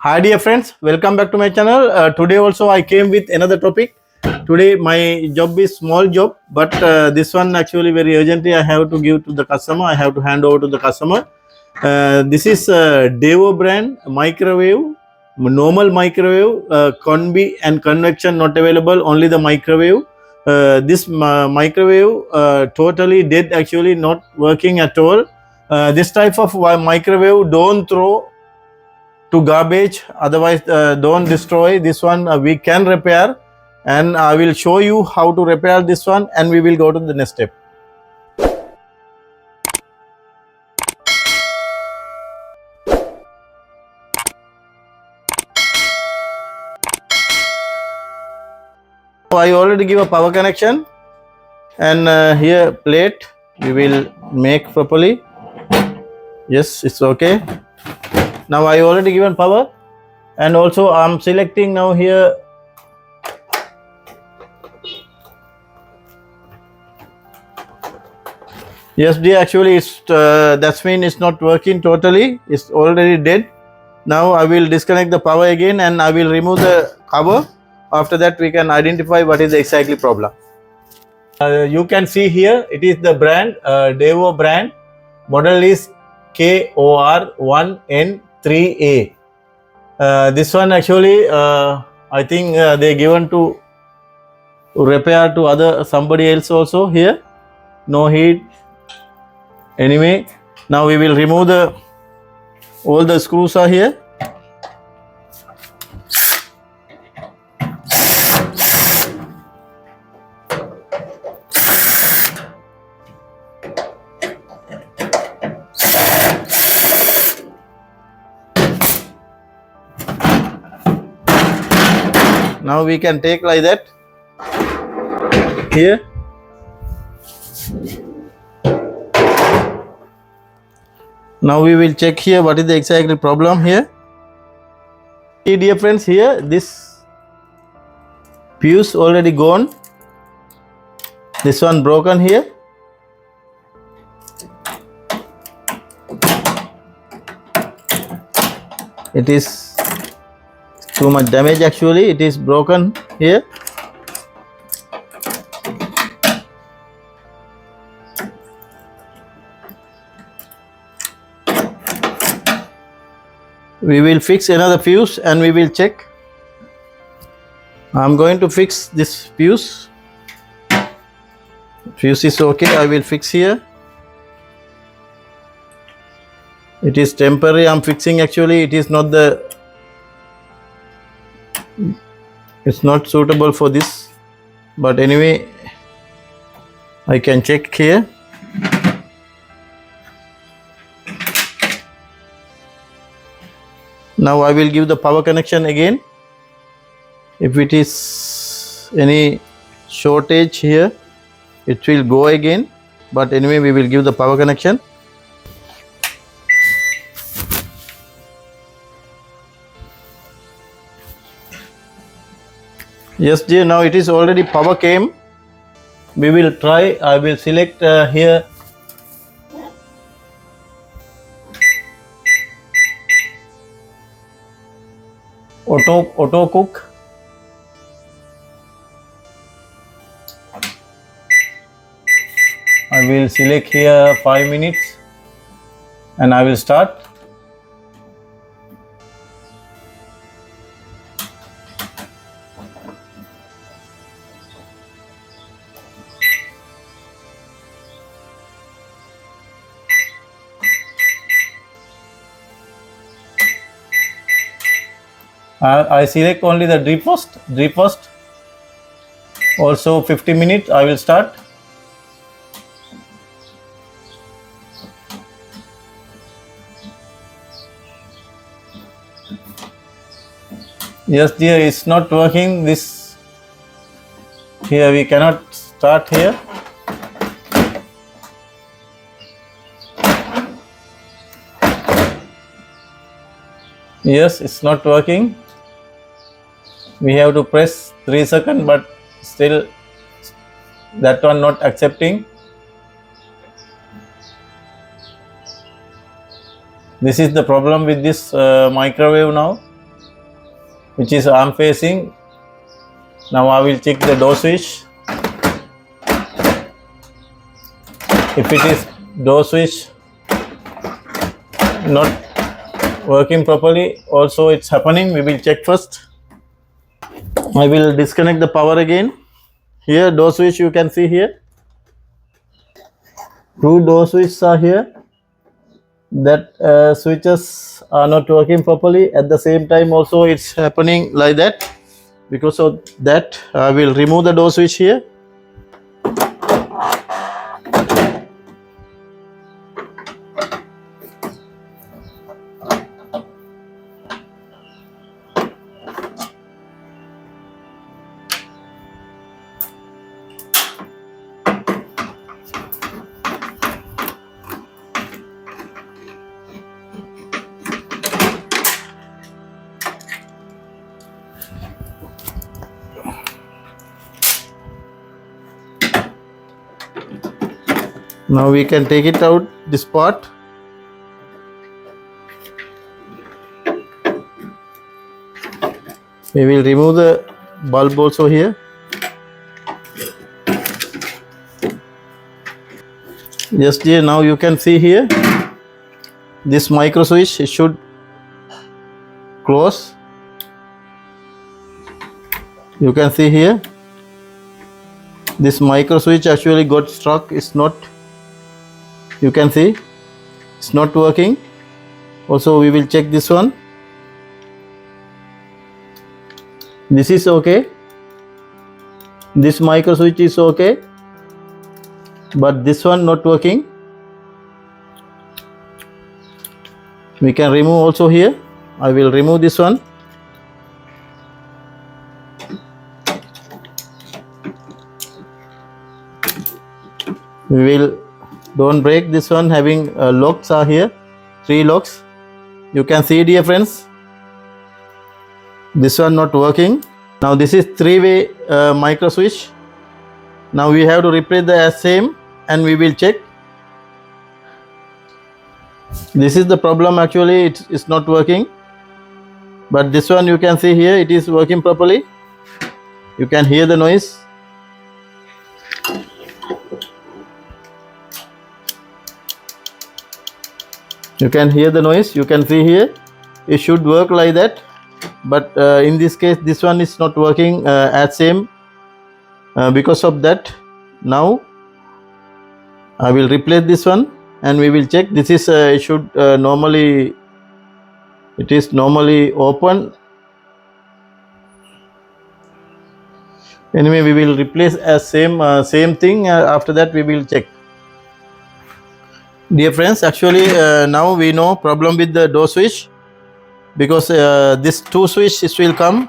Hi dear friends, welcome back to my channel. Today also I came with another topic. Today my job is small job, but this one actually very urgently I have to give to the customer. I have to hand over to the customer. This is Daewoo brand microwave, normal microwave, combi and convection not available, only the microwave. This microwave totally dead, actually not working at all. This type of microwave don't throw to garbage, otherwise don't destroy. This one we can repair, and I will show you how to repair this one, and we will go to the next step. So I already give a power connection, and here plate we will make properly. Yes, it's okay. Now I already given power, and also I'm selecting now here yes dear, actually it's that's mean it's not working totally, it's already dead. Now I will disconnect the power again, and I will remove the cover. After that we can identify what is the exactly problem. You can see here it is the brand Daewoo brand, model is KOR1N3A. This one actually I think they given to repair to other somebody else also. Here no heat. Anyway, now we will remove the all the screws are here. Now we can take like that here. Now we will check here what is the exactly problem here. See dear friends, here this fuse already gone, this one broken here. It is too much damage, actually it is broken here. We will fix another fuse and we will check. I'm going to fix this fuse. Fuse is okay, I will fix here. It is temporary, I'm fixing, actually it is not the, it's not suitable for this, but anyway I can check here. Now I will give the power connection again. If it is any shortage here, it will go again, but anyway we will give the power connection. Yes dear, now it is already power came. We will try. I will select here auto cook. I will select here 5 minutes and I will start. I select only the defrost. Also 50 minutes I will start. Yes dear, it's not working. This here we cannot start here. Yes, it's not working. We have to press 3 seconds, but still that one not accepting. This is the problem with this microwave now. which is arm facing. Now I will check the door switch. If it is door switch not working properly, also it's happening, we will check first. I will disconnect the power again. Here door switch, you can see here, two door switches are here. That switches are not working properly. At the same time also it's happening like that. Because of that, I will remove the door switch here. Now we can take it out, this part. We will remove the bulb also here. Just here, now you can see here, this micro switch, it should close. You can see here, this micro switch actually got stuck. It's not, you can see it's not working. Also we will check this one. This is okay, this micro switch is okay, but this one not working. We can remove also here. I will remove this one. We will, don't break this one, having locks are here, 3 locks. You can see, dear friends, this one not working. Now this is 3-way micro switch. Now we have to replace the same and we will check. This is the problem, actually it's not working. But this one you can see here, it is working properly. You can hear the noise. You can hear the noise. You can see here, it should work like that. But in this case, this one is not working as same. Because of that, now I will replace this one and we will check. This is it should normally, it is normally open. Anyway, we will replace as same thing. After that we will check. Dear friends, actually now we know problem with the door switch, because this 2 switches will come,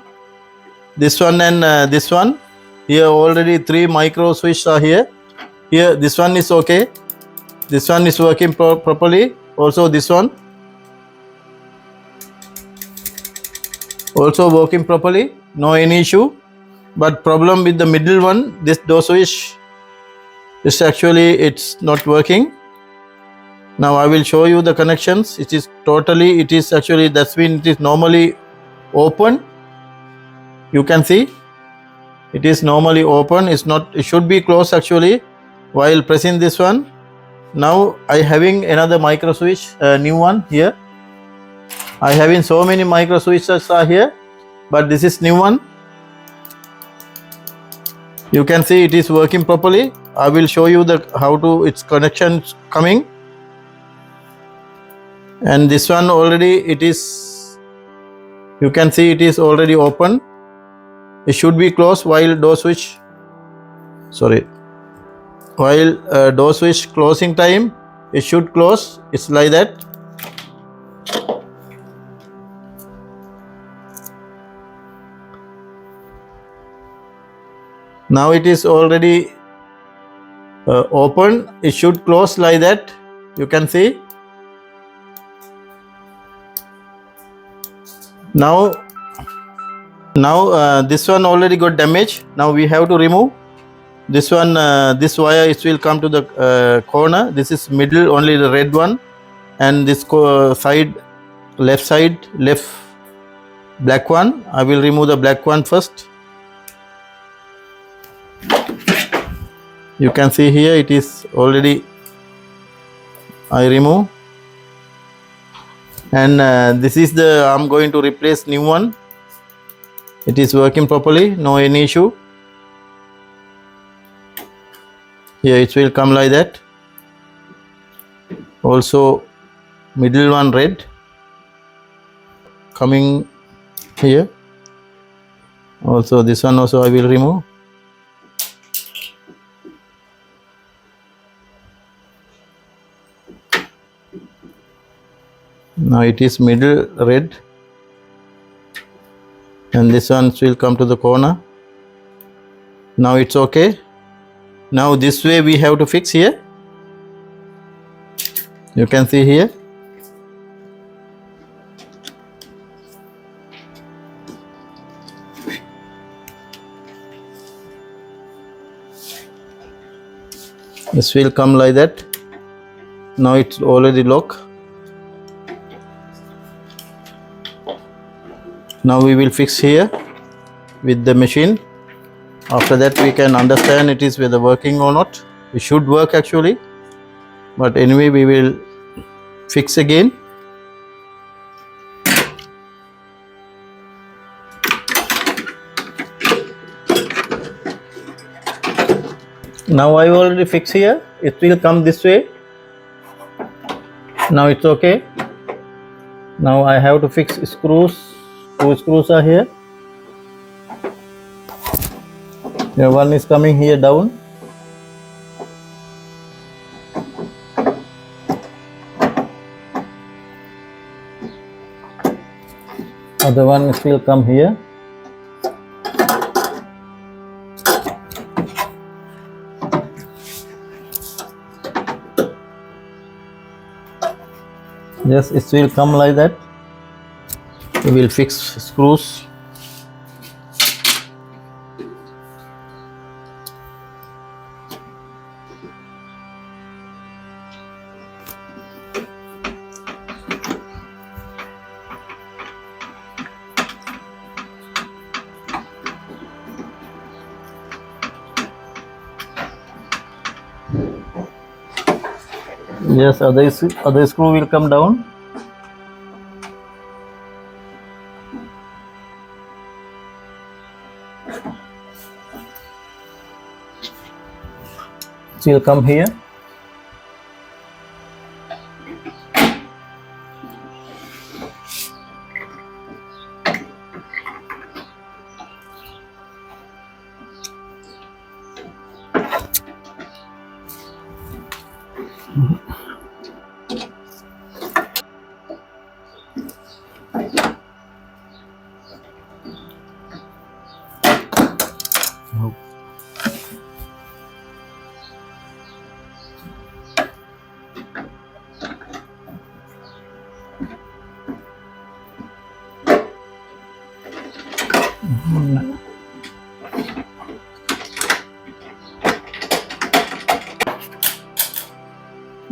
this one and this one. Here already 3 micro switches are here. Here this one is okay, this one is working properly. Also this one also working properly, no any issue. But problem with the middle one, this door switch is actually it's not working. Now I will show you the connections. It is totally, it is actually, that's mean it is normally open. You can see it is normally open. It's not, it should be closed actually while pressing this one. Now I having another micro switch, new one here. I having so many micro switches are here, but this is new one. You can see it is working properly. I will show you the how to its connections coming. And this one already it is, you can see it is already open. It should be closed while door switch, sorry, while door switch closing time, it should close. It's like that. Now it is already open. It should close like that. You can see. Now this one already got damaged. Now we have to remove this one. This wire, it will come to the corner. This is middle, only the red one, and this side, left black one. I will remove the black one first. You can see here it is already I remove, and this is the I'm going to replace new one. It is working properly, no any issue. Here it will come like that. Also middle one red coming here. Also this one also I will remove. Now it is middle red, and this one will come to the corner. Now it's okay. Now this way we have to fix here. You can see here. This will come like that. Now it's already locked. Now we will fix here with the machine. After that we can understand it is whether working or not. It should work actually, but anyway we will fix again. Now I already fix here. It will come this way. Now it's okay. Now I have to fix screws. Two screws are here. Here one is coming here down. Other one will come here. Yes, it will come like that. We will fix screws. Yes, other screw will come down. It will come here.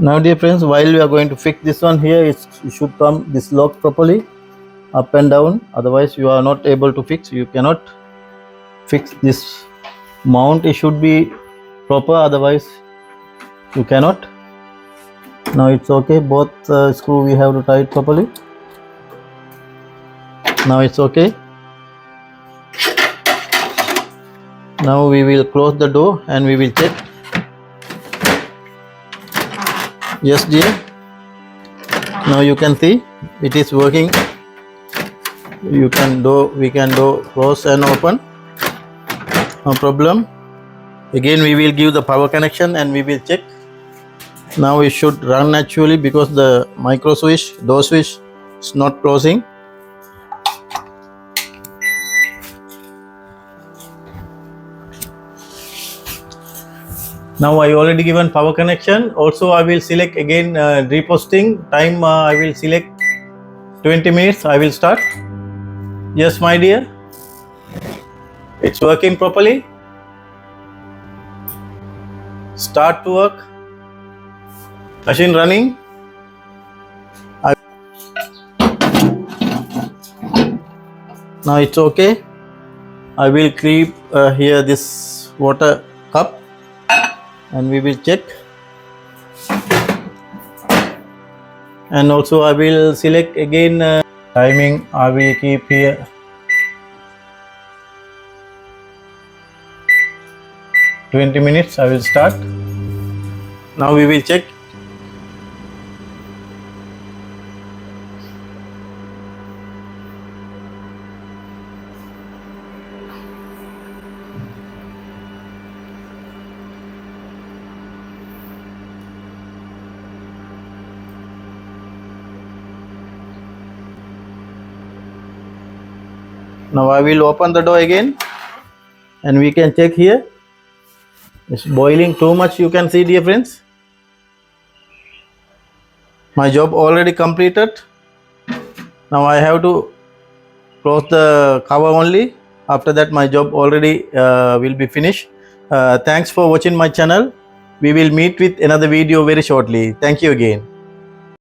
Now dear friends, while we are going to fix this one here, it should come this lock properly up and down, otherwise you are not able to fix. You cannot fix this mount, it should be proper, otherwise you cannot. Now it's okay, both screw we have to tie it properly. Now it's okay. Now we will close the door and we will check. Yes dear, now you can see it is working. We can do close and open, no problem. Again we will give the power connection and we will check. Now it should run naturally because the micro switch, door switch is not closing. Now I already given power connection. Also I will select again reposting time. I will select 20 minutes. I will start. Yes my dear, it's working properly. Start to work. Machine running. Now it's okay. I will keep here this water cup and we will check, and also I will select again timing. I will keep here 20 minutes. I will start. Now we will check. Now I will open the door again and we can check here. It's boiling too much, you can see, dear friends. My job already completed. Now I have to close the cover only. After that my job already will be finished. Thanks for watching my channel. We will meet with another video very shortly. Thank you again.